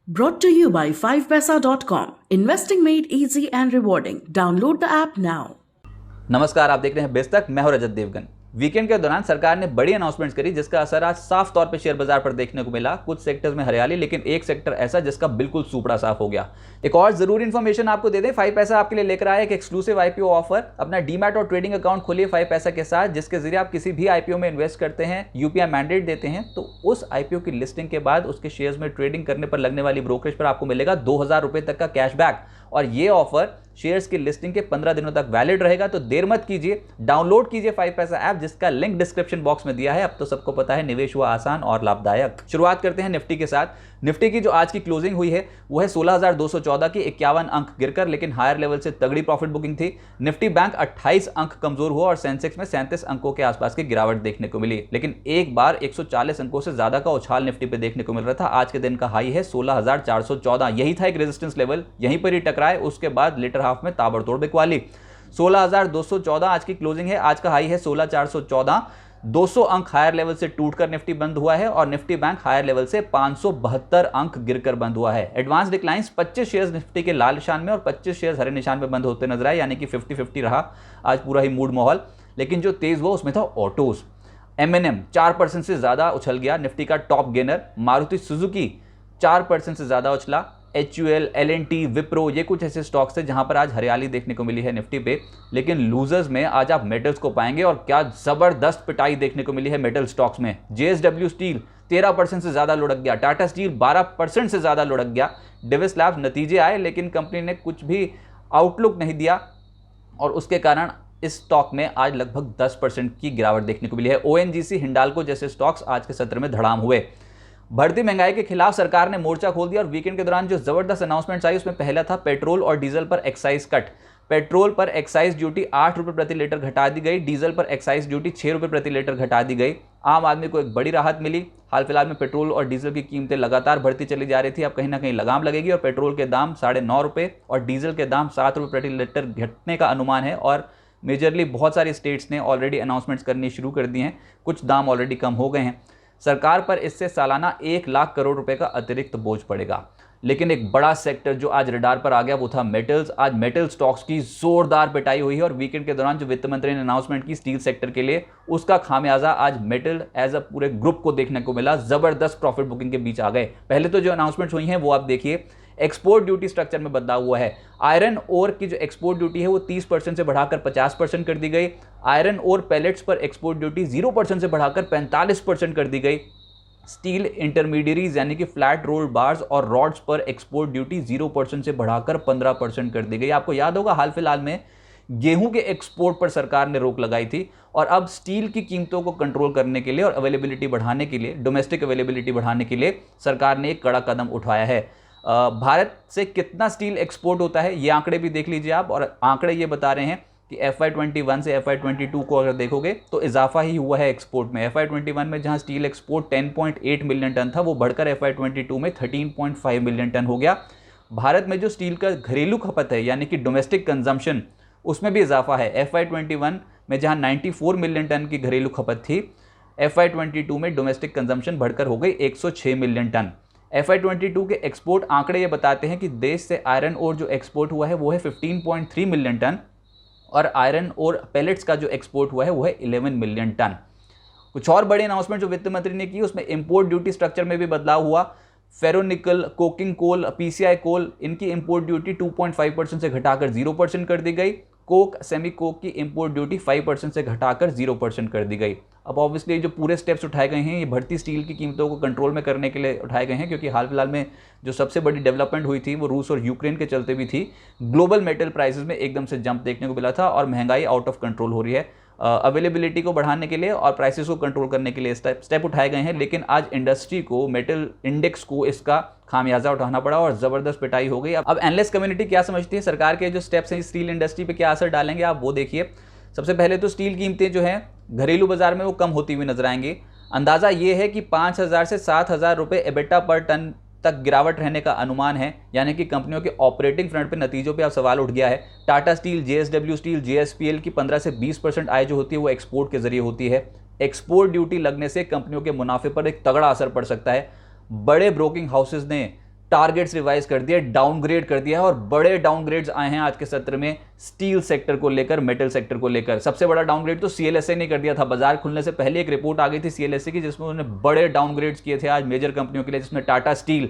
Brought to you by 5paisa.com. Investing made easy and rewarding. Download the app now. नमस्कार, आप देख रहे हैं बेस्तक। मैं हूं रजत देवगन। वीकेंड के दौरान सरकार ने बड़ी अनाउंसमेंट्स करी जिसका असर आज साफ तौर पे शेयर बाजार पर देखने को मिला। कुछ सेक्टर्स में हरियाली, लेकिन एक सेक्टर ऐसा जिसका बिल्कुल सूपड़ा साफ हो गया। एक और जरूरी इन्फॉर्मेशन आपको दे दें, 5paisa आपके लिए लेकर आया एक एक्सक्लूसिव आईपीओ ऑफर। अपना डीमैट और ट्रेडिंग अकाउंट खोलिए 5paisa के साथ, जिसके जरिए आप किसी भी आईपीओ में इन्वेस्ट करते हैं, यूपीआई मैंडेट देते हैं, तो उस आईपीओ की लिस्टिंग के बाद उसके शेयर्स में ट्रेडिंग करने पर लगने वाली ब्रोकरेज पर आपको मिलेगा 2000 रुपए तक का कैशबैक। और ये ऑफर शेयर्स की लिस्टिंग के 15 दिनों तक वैलिड रहेगा। तो देर मत कीजिए, डाउनलोड कीजिए 5paisa ऐप, जिसका लिंक डिस्क्रिप्शन बॉक्स में दिया है। अब तो सबको पता है निवेश हुआ आसान और लाभदायक। शुरुआत करते हैं निफ्टी के साथ। निफ्टी की जो आज की क्लोजिंग हुई है वो है 16,214 की, 51 अंक गिरकर, लेकिन हायर लेवल से तगड़ी प्रॉफिट बुकिंग थी। निफ्टी बैंक 28 अंक कमजोर हुआ और सेंसेक्स में 37 अंकों के आसपास की गिरावट देखने को मिली। लेकिन एक बार 140 अंकों से ज्यादा का उछाल निफ्टी पे देखने को मिल रहा था। आज के दिन का हाई है 16,414। यही था एक रेजिस्टेंस लेवल, यहीं पर ही टकराए। उसके बाद लेटर हाफ में ताबड़तोड़ बिकवाली। 16,214 आज की क्लोजिंग है, आज का हाई है 16,414। 200 अंक हायर लेवल से टूटकर निफ्टी बंद हुआ है और निफ्टी बैंक हायर लेवल से 572 अंक गिरकर बंद हुआ है। एडवांस डिक्लाइंस 25 शेयर्स निफ्टी के लाल निशान में और 25 शेयर्स हरे निशान में बंद होते नजर आए, यानी कि 50-50 रहा आज पूरा ही मूड माहौल। लेकिन जो तेज हुआ उसमें था ऑटोज। एमएनएम 4% से ज्यादा उछल गया, निफ्टी का टॉप गेनर। मारुति सुजुकी 4% से ज्यादा उछला। HUL, LNT, विप्रो, ये कुछ ऐसे स्टॉक्स थे जहां पर आज हरियाली देखने को मिली है निफ्टी पे। लेकिन लूजर्स में आज आप मेटल्स को पाएंगे और क्या जबरदस्त पिटाई देखने को मिली है मेटल स्टॉक्स में। JSW स्टील 13% से ज्यादा लुढ़क गया, टाटा स्टील 12% से ज्यादा लुढ़क गया। डिविस लैब्स नतीजे आए लेकिन कंपनी ने कुछ भी आउटलुक नहीं दिया और उसके कारण इस स्टॉक में आज लगभग 10% की गिरावट देखने को मिली है। ONGC, हिंडाल्को जैसे स्टॉक्स आज के सत्र में धड़ाम हुए। बढ़ती महंगाई के खिलाफ सरकार ने मोर्चा खोल दिया और वीकेंड के दौरान जो जबरदस्त अनाउंसमेंट्स आई उसमें पहला था पेट्रोल और डीजल पर एक्साइज कट। पेट्रोल पर एक्साइज ड्यूटी 8 रुपये प्रति लीटर घटा दी गई, डीजल पर एक्साइज ड्यूटी 6 रुपये प्रति लीटर घटा दी गई। आम आदमी को एक बड़ी राहत मिली। हाल फिलहाल में पेट्रोल और डीजल की कीमतें लगातार बढ़ती चली जा रही थी, अब कहीं ना कहीं लगाम लगेगी और पेट्रोल के दाम 9.5 रुपये और डीजल के दाम 7 रुपये प्रति लीटर घटने का अनुमान है। और मेजरली बहुत सारी स्टेट्स ने ऑलरेडी अनाउंसमेंट्स करनी शुरू कर दी हैं, कुछ दाम ऑलरेडी कम हो गए हैं। सरकार पर इससे सालाना 1 लाख करोड़ रुपए का अतिरिक्त बोझ पड़ेगा। लेकिन एक बड़ा सेक्टर जो आज रडार पर आ गया वो था मेटल्स। आज मेटल स्टॉक्स की जोरदार पिटाई हुई है और वीकेंड के दौरान जो वित्त मंत्री ने अनाउंसमेंट की स्टील सेक्टर के लिए, उसका खामियाजा आज मेटल एज अ पूरे ग्रुप को देखने को मिला। जबरदस्त प्रॉफिट बुकिंग के बीच आ गए। पहले तो जो अनाउंसमेंट्स हुई हैं वो आप देखिए। एक्सपोर्ट ड्यूटी स्ट्रक्चर में बदलाव हुआ है। आयरन ओर की जो एक्सपोर्ट ड्यूटी है वो 30% से बढ़ाकर 50% कर दी गई। आयरन ओर पैलेट्स पर एक्सपोर्ट ड्यूटी 0% से बढ़ाकर 45% कर दी गई। स्टील इंटरमीडियरीज यानी कि फ्लैट रोल बार्स और रॉड्स पर एक्सपोर्ट ड्यूटी 0% से बढ़ाकर 15% कर दी गई। आपको याद होगा हाल फिलहाल में गेहूं के एक्सपोर्ट पर सरकार ने रोक लगाई थी और अब स्टील की कीमतों को कंट्रोल करने के लिए और अवेलेबिलिटी बढ़ाने के लिए, डोमेस्टिक अवेलेबिलिटी बढ़ाने के लिए सरकार ने एक कड़ा कदम उठाया है। भारत से कितना स्टील एक्सपोर्ट होता है ये आंकड़े भी देख लीजिए आप, और आंकड़े ये बता रहे हैं कि FY21 से FY22 को अगर देखोगे तो इजाफा ही हुआ है एक्सपोर्ट में। FY21 में जहां स्टील एक्सपोर्ट 10.8 मिलियन टन था वो बढ़कर FY22 में 13.5 मिलियन टन हो गया। भारत में जो स्टील का घरेलू खपत है यानी कि डोमेस्टिक कंजम्पशन, उसमें भी इजाफा है। FY21 में जहां 94 मिलियन टन की घरेलू खपत थी, FY22 में डोमेस्टिक कंजम्पशन बढ़कर हो गई 106 मिलियन टन। FY22 के एक्सपोर्ट आंकड़े ये बताते हैं कि देश से आयरन ओर जो एक्सपोर्ट हुआ है वो है 15.3 मिलियन टन और आयरन और पैलेट्स का जो एक्सपोर्ट हुआ है वो है 11 मिलियन टन। कुछ और बड़ी अनाउंसमेंट जो वित्त मंत्री ने की उसमें इंपोर्ट ड्यूटी स्ट्रक्चर में भी बदलाव हुआ। फेरोनिकल, कोकिंग कोल, PCI कोल, इनकी इंपोर्ट ड्यूटी 2.5% से घटाकर 0% कर दी गई। कोक, सेमी कोक की इंपोर्ट ड्यूटी 5% से घटाकर 0% कर दी गई। अब ऑब्वियसली जो पूरे स्टेप्स उठाए गए हैं ये बढ़ती स्टील की कीमतों को कंट्रोल में करने के लिए उठाए गए हैं, क्योंकि हाल फिलहाल में जो सबसे बड़ी डेवलपमेंट हुई थी वो रूस और यूक्रेन के चलते भी थी। ग्लोबल मेटल प्राइसेस में एकदम से जंप देखने को मिला था और महंगाई आउट ऑफ कंट्रोल हो रही है। अवेलेबिलिटी को बढ़ाने के लिए और प्राइसेस को कंट्रोल करने के लिए स्टेप उठाए गए हैं, लेकिन आज इंडस्ट्री को, मेटल इंडेक्स को इसका खामियाजा उठाना पड़ा और जबरदस्त पिटाई हो गई। अब एनालिस्ट कम्युनिटी क्या समझती है सरकार के जो स्टेप्स हैं स्टील इंडस्ट्री पे क्या असर डालेंगे, आप वो देखिए। सबसे पहले तो स्टील कीमतें जो हैं घरेलू बाजार में वो कम होती हुई नजर आएंगी। अंदाजा ये है कि 5,000 से 7,000 रुपए एबिटा पर टन तक गिरावट रहने का अनुमान है, यानी कि कंपनियों के ऑपरेटिंग फ्रंट पे नतीजों पे अब सवाल उठ गया है। Tata steel, JSW steel, JSPL की 15 से 20% आय जो होती है वो एक्सपोर्ट के जरिए होती है। एक्सपोर्ट ड्यूटी लगने से कंपनियों के मुनाफे पर एक तगड़ा असर पड़ सकता है। बड़े ब्रोकिंग हाउसेज ने टारगेट्स रिवाइज कर दिए, डाउनग्रेड कर दिया है, और बड़े डाउनग्रेड्स आए हैं आज के सत्र में स्टील सेक्टर को लेकर, मेटल सेक्टर को लेकर। सबसे बड़ा डाउनग्रेड तो सीएलएसए ने कर दिया था। बाजार खुलने से पहले एक रिपोर्ट आ गई थी सीएलएसए की जिसमें उन्होंने बड़े डाउनग्रेड्स किए थे आज मेजर कंपनियों के लिए, जिसमें टाटा स्टील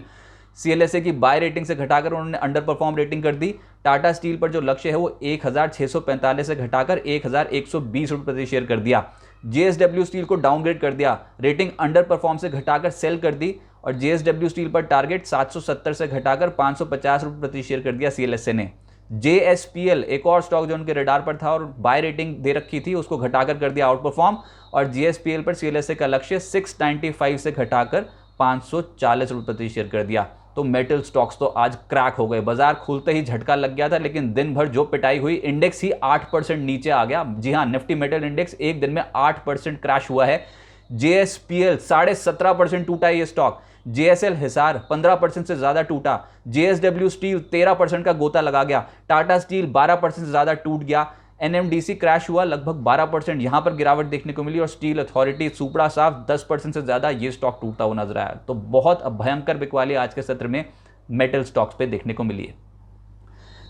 सीएलएसए की बाय रेटिंग से घटाकर उन्होंने अंडर परफॉर्म रेटिंग कर दी। टाटा स्टील पर जो लक्ष्य है वो 1645 से घटाकर 1120 रुपये प्रति शेयर कर दिया। जेएसडब्ल्यू स्टील को डाउनग्रेड कर दिया, रेटिंग अंडर परफॉर्म से घटाकर सेल कर दी, और जेएसडब्ल्यू स्टील पर टारगेट 770 से घटाकर 550 रुपये प्रति शेयर कर दिया सीएलएसए ने। जेएसपीएल एक और स्टॉक जो उनके रडार पर था और बाय रेटिंग दे रखी थी, उसको घटाकर कर दिया आउट परफॉर्म, और जेएसपीएल पर सीएलएसए का लक्ष्य 695 से घटाकर 540 रुपये प्रति शेयर कर दिया। तो मेटल स्टॉक्स तो आज क्रैक हो गए। बाजार खुलते ही झटका लग गया था, लेकिन दिन भर जो पिटाई हुई, इंडेक्स ही 8% नीचे आ गया। जी हाँ, निफ्टी मेटल इंडेक्स एक दिन में 8% क्रैश हुआ है। जेएसपीएल 17.5% टूटा है ये स्टॉक। जेएसएल हिसार 15% से ज्यादा टूटा। जेएसडब्ल्यू स्टील 13% का गोता लगा गया। टाटा स्टील 12% से ज्यादा टूट गया। एनएमडीसी क्रैश हुआ, लगभग 12% यहां पर गिरावट देखने को मिली, और स्टील अथॉरिटी सुपड़ा साफ 10% से ज्यादा ये स्टॉक टूटता हुआ नजर आया। तो बहुत भयंकर बिकवाली आज के सत्र में मेटल स्टॉक्स पे देखने को मिली है।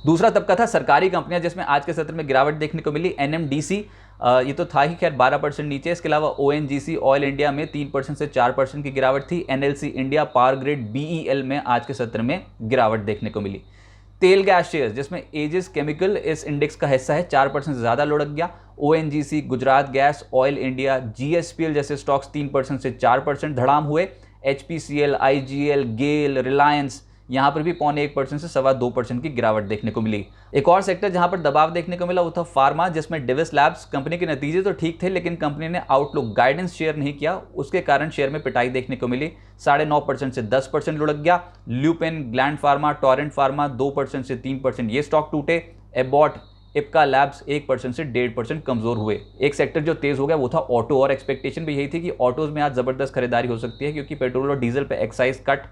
दूसरा तबका था सरकारी कंपनियां, जिसमें आज के सत्र में गिरावट देखने को मिली। एनएमडीसी ये तो था ही खैर 12% नीचे। इसके अलावा ओएनजीसी ऑयल इंडिया में 3% से 4% की गिरावट थी। NLC India, power grid, BEL में आज के सत्र में गिरावट देखने को मिली। तेल गैस शेयर्स, जिसमें एजिस केमिकल इस इंडेक्स का हिस्सा है, 4% से ज़्यादा लुढ़क गया। ONGC, Gujarat gas, oil India, GSPL जैसे स्टॉक्स 3% से 4% धड़ाम हुए। एचपीसीएल, आईजीएल, गेल, रिलायंस यहाँ पर भी 0.1% से 2.25% की गिरावट देखने को मिली। एक और सेक्टर जहाँ पर दबाव देखने को मिला वो था फार्मा, जिसमें डिविस लैब्स कंपनी के नतीजे तो ठीक थे, लेकिन कंपनी ने आउटलुक गाइडेंस शेयर नहीं किया, उसके कारण शेयर में पिटाई देखने को मिली। 9.5% से 10% लुढ़क गया। Lupin, gland pharma, Torrent pharma 2% से 3% ये स्टॉक टूटे। एबॉट, इप्का लैब्स 1% से 1.5% कमजोर हुए। एक सेक्टर जो तेज हो गया वो था ऑटो, और एक्सपेक्टेशन भी यही थी कि ऑटोज में आज जबरदस्त खरीदारी हो सकती है, क्योंकि पेट्रोल और डीजल पे एक्साइज कट,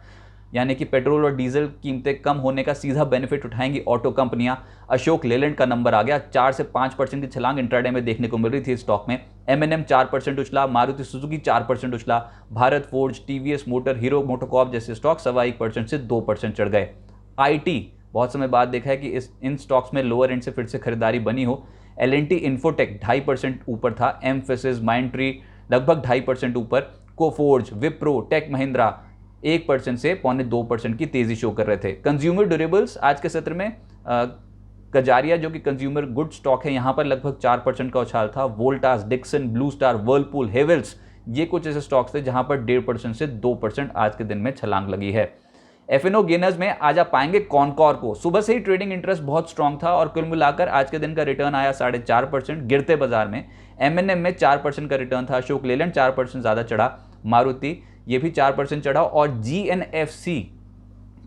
यानी कि पेट्रोल और डीजल कीमतें कम होने का सीधा बेनिफिट उठाएंगी ऑटो कंपनियां। अशोक लेलैंड का नंबर आ गया, 4 से 5% की छलांग इंट्राडे में देखने को मिल रही थी स्टॉक में। एमएनएम 4% उछला, मारुति सुजुकी 4% उछला, Bharat Forge, TVS Motor, Hero MotoCorp जैसे स्टॉक 1.25% से 2% चढ़ गए। आईटी, बहुत समय बाद देखा है कि इन स्टॉक्स में लोअर एंड से फिर से खरीदारी बनी हो। एलएनटी इन्फोटेक 2.5% ऊपर था। एमफेसिस, माइंडट्री लगभग 2.5% ऊपर। कोफोर्ज, विप्रो, टेक महिंद्रा 1% से 0.25% की तेजी शो कर रहे थे। कंज्यूमर ड्यूरेबल्स आज के सत्र में कजारिया, जो कि कंज्यूमर गुड स्टॉक है, यहाँ पर लगभग 4% का उछाल था। Voltas, Dixon, Blue Star, Whirlpool, Havells ये कुछ ऐसे स्टॉक्स थे जहाँ पर 1.5% से 2% आज के दिन में छलांग लगी है। एफएनओ गेनर्स में आज आप पाएंगे कॉनकॉर को। सुबह से ही ट्रेडिंग इंटरेस्ट बहुत स्ट्रांग था और कुल मिलाकर आज के दिन का रिटर्न आया 4.5% गिरते बाजार में। एमएनएम में 4% का रिटर्न था। अशोक लेलैंड 4% ज़्यादा चढ़ा। मारुति ये भी 4% चढ़ा, और जीएनएफसी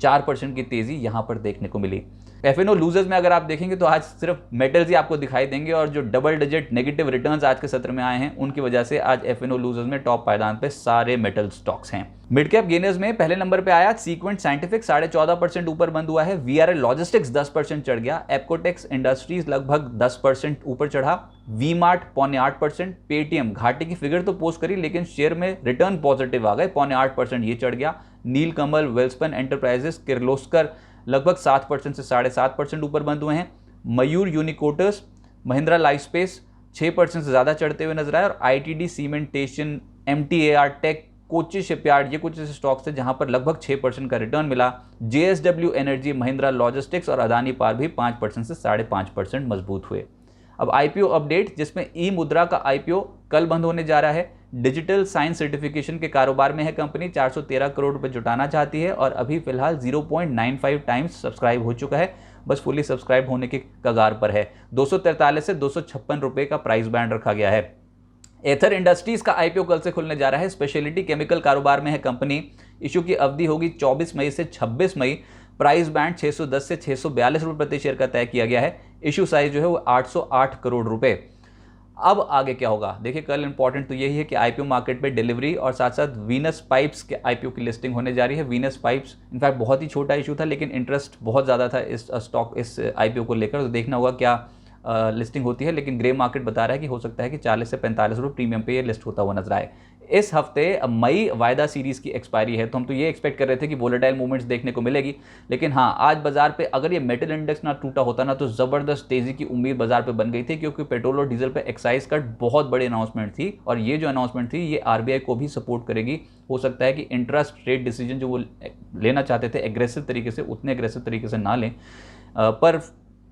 4% की तेजी यहां पर देखने को मिली। एफएनओ लूजर्स में अगर आप देखेंगे तो आज सिर्फ मेटल्स ही आपको दिखाई देंगे, और जो डबल डिजिट नेगेटिव रिटर्न्स आज के सत्र में आए हैं उनकी वजह से आज एफएनओ लूजर्स में टॉप पायदान पे सारे मेटल स्टॉक्स हैं। मिड कैप गेनर्स में पहले नंबर पे आया सीक्वेंट साइंटिफिक, 14.5% ऊपर बंद हुआ है। वीआरएल लॉजिस्टिक्स 10% चढ़ गया। एप्कोटेक्स इंडस्ट्रीज लगभग 10% ऊपर चढ़ा। We mart 0.8%। पेटीएम घाटे की फिगर तो पोस्ट करी, लेकिन शेयर में रिटर्न पॉजिटिव आ गए, 0.8% ये चढ़ गया। नीलकमल, वेल्सपन एंटरप्राइजेस, किर्लोस्कर लगभग 7% से 7.5% ऊपर बंद हुए हैं। मयूर यूनिकोटर्स, महिंद्रा लाइफस्पेस 6% से ज़्यादा चढ़ते हुए नजर आए, और ITD Cementation, MTAR Tech, Kochi Shipyard ये कुछ ऐसे स्टॉक्स थे जहां पर लगभग 6% का रिटर्न मिला। जेएसडब्ल्यू एनर्जी, महिंद्रा लॉजिस्टिक्स और अदानी पावर भी 5% से 5.5% मजबूत हुए। अब आईपीओ अपडेट, जिसमें ई मुद्रा का आईपीओ कल बंद होने जा रहा है। डिजिटल साइंस सर्टिफिकेशन के कारोबार में है कंपनी, 413 करोड़ रुपए जुटाना चाहती है, और अभी फिलहाल 0.95 टाइम्स सब्सक्राइब हो चुका है, बस फुली सब्सक्राइब होने के कगार पर है। 243 से 256 रुपए का प्राइस बैंड रखा गया है। एथर इंडस्ट्रीज का आईपीओ कल से खुलने जा रहा है। स्पेशलिटी केमिकल कारोबार में है कंपनी। इशू की अवधि होगी 24 मई से 26 मई। प्राइस बैंड 610 से 642 रुपये प्रति शेयर का तय किया गया है। इशू साइज जो है वो 808 करोड़ रुपए। अब आगे क्या होगा देखिए, कल इंपॉर्टेंट तो यही है कि आईपीओ मार्केट पे डिलीवरी और साथ साथ वीनस पाइप्स के आईपीओ की लिस्टिंग होने जा रही है। वीनस पाइप्स इनफैक्ट बहुत ही छोटा इशू था, लेकिन इंटरेस्ट बहुत ज़्यादा था इस स्टॉक इस आईपीओ को लेकर, तो देखना होगा क्या लिस्टिंग होती है। लेकिन ग्रे मार्केट बता रहा है कि हो सकता है कि 40 से 45 रुपये प्रीमियम पे ये लिस्ट होता हुआ नजर आए। इस हफ्ते मई वायदा सीरीज की एक्सपायरी है, तो हम तो ये एक्सपेक्ट कर रहे थे कि वोलेटाइल मूवमेंट्स देखने को मिलेगी, लेकिन हाँ आज बाजार पे अगर ये मेटल इंडेक्स ना टूटा होता ना तो ज़बरदस्त तेज़ी की उम्मीद बाजार पे बन गई थी, क्योंकि पेट्रोल और डीजल पे एक्साइज कट बहुत बड़ी अनाउंसमेंट थी और ये जो अनाउंसमेंट थी ये आरबीआई को भी सपोर्ट करेगी। हो सकता है कि इंटरेस्ट रेट डिसीजन जो वो लेना चाहते थे एग्रेसिव तरीके से, उतने एग्रेसिव तरीके से ना लें, पर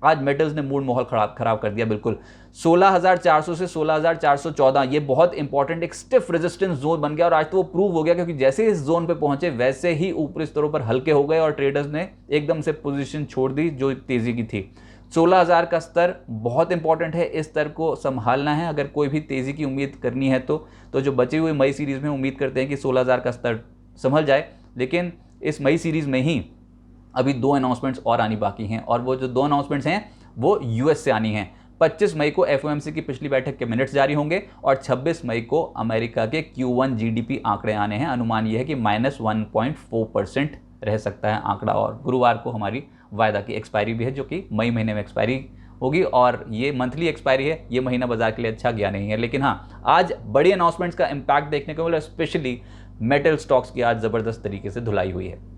आज मेटल्स ने मूड माहौल खराब कर दिया बिल्कुल। 16,400 से 16,414 ये बहुत इंपॉर्टेंट एक स्टिफ रेजिस्टेंस जोन बन गया और आज तो वो प्रूव हो गया, क्योंकि जैसे इस जोन पे पहुंचे वैसे ही ऊपरी स्तरों पर हल्के हो गए और ट्रेडर्स ने एकदम से पोजीशन छोड़ दी जो तेजी की थी। 16,000 का स्तर बहुत इंपॉर्टेंट है, इस स्तर को संभालना है अगर कोई भी तेजी की उम्मीद करनी है तो जो बचे हुए मई सीरीज में उम्मीद करते हैं कि 16,000 का स्तर संभल जाए, लेकिन इस मई सीरीज में ही अभी 2 अनाउंसमेंट्स और आनी बाकी हैं और वो जो 2 अनाउंसमेंट्स हैं वो यूएस से आनी हैं। 25 मई को एफओएमसी की पिछली बैठक के मिनट्स जारी होंगे और 26 मई को अमेरिका के Q1 जीडीपी आंकड़े आने हैं। अनुमान यह है कि -1.4% रह सकता है आंकड़ा, और गुरुवार को हमारी वायदा की एक्सपायरी भी है जो कि मई महीने में एक्सपायरी होगी और ये मंथली एक्सपायरी है। ये महीना बाजार के लिए अच्छा गया नहीं है, लेकिन हाँ आज बड़ी अनाउंसमेंट्स का इम्पैक्ट देखने को मिला, स्पेशली मेटल स्टॉक्स की आज ज़बरदस्त तरीके से धुलाई हुई है।